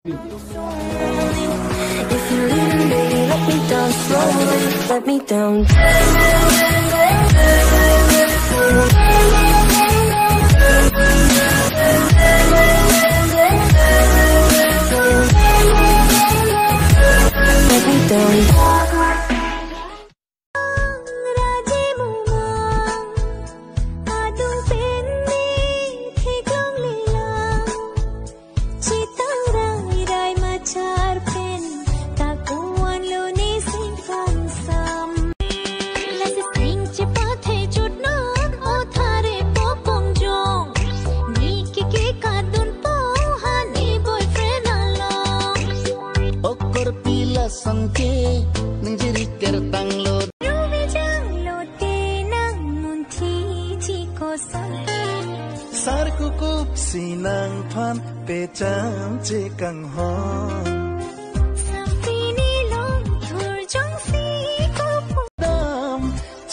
If you're leaving, baby, let me down slowly, let me down. Let me down. Sangke menjadi tertang lo. Sar kukup sinang pan pecam cekang hon. Sampini long thur jong si kupu. Dam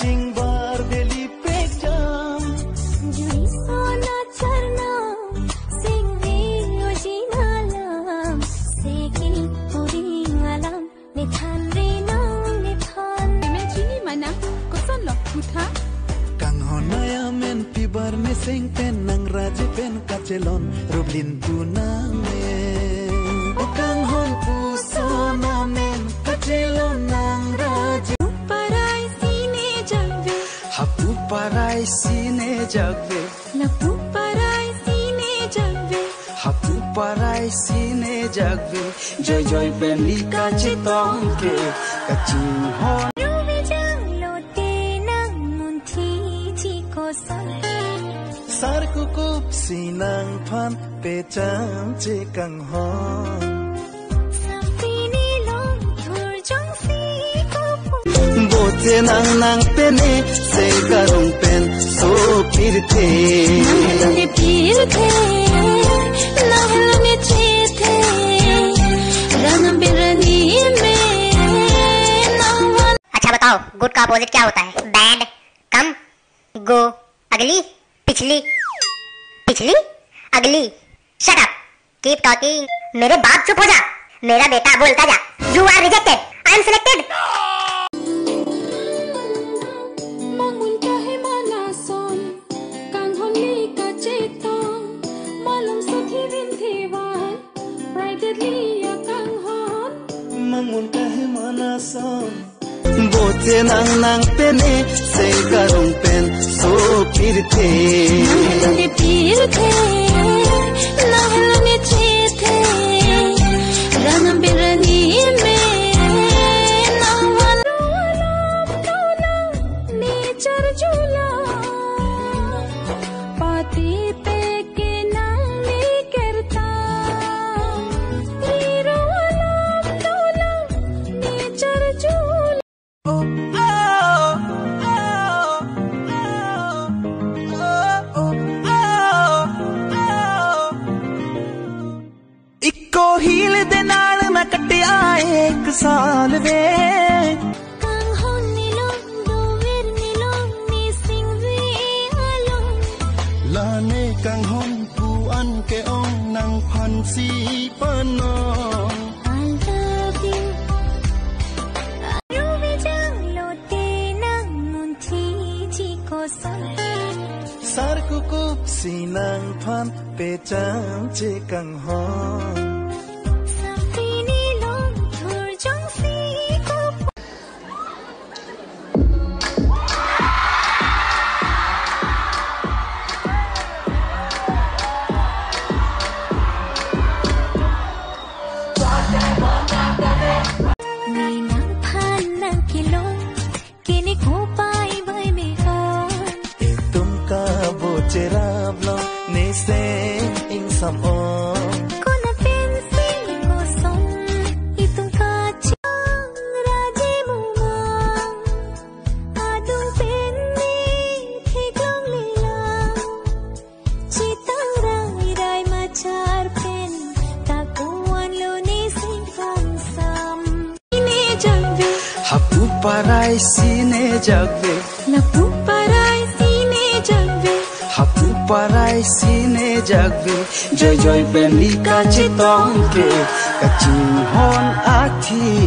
cingbar beli pecam. Jui sona charna sing ringo jinalam sekil puring alam nithan rinang nithan. Imagine mana kosan lok putha. Kang honaya men pibar meseng pen nang raje pen kacelon rublin tunang men. Kang hon pusana men kacelon nang raje. Parai sine jagve. Hapu parai sine jagve. Lapu parai sine jagve. Hapu parai sine jagve. Joy joy beli kacetong ke kacing hon. Sar kukup sinang pan pecam cekang hon. Sampini long thur jong si kupu. Bote nang nang pene se karung pen so pirte. Nahelane pirte, nahelane chete, ranam birani में नावन. अच्छा बताओ, good का opposite क्या होता है? Bad, कम, गो, अगली, पिछली, पिछली, अगली. Shut up, keep talking. मेरे बाप चुप हो जा. मेरा बेटा बोलता जा. You are rejected. I am selected. Mangun kahe manason, kang holi ka chetong, malum suthi vindhiwan, privately ya kang hon. Mangun kahe manason. Bote nang nang pene se karung pen so pirte. Nahelane pirte, nahelane chete, ranam birani में नावन. Nature झूला, पाती पे के नाली करता. Hero वाला डोला, nature झूला. इको हील दे नाल मैं कटिया एक साल वे. Kang hon nilong do vir nilong ni sing vi along. Lane kang hon puan ke ong nang pan si panong. I love you. Ruby jang lo te nang mun thi chi ko san. Sar kukup sinang pan pecam cekang hon. Sampini long thur jong si kupu. Ni nang phan nang kilong kini ko pai bai me hon. Tumka bocerab lo ne se ing sam on. Kuna pensil ko som itong kachang raje mumang adung penni thikang lilang chitang rai rai machar pen takuan lo ni sing sam ine jagve. Hapu parai sine jagve. Lapu parai sine jagve. Hapu parai sine jagbe joy joy pendi ka chitong ke kaching hon athi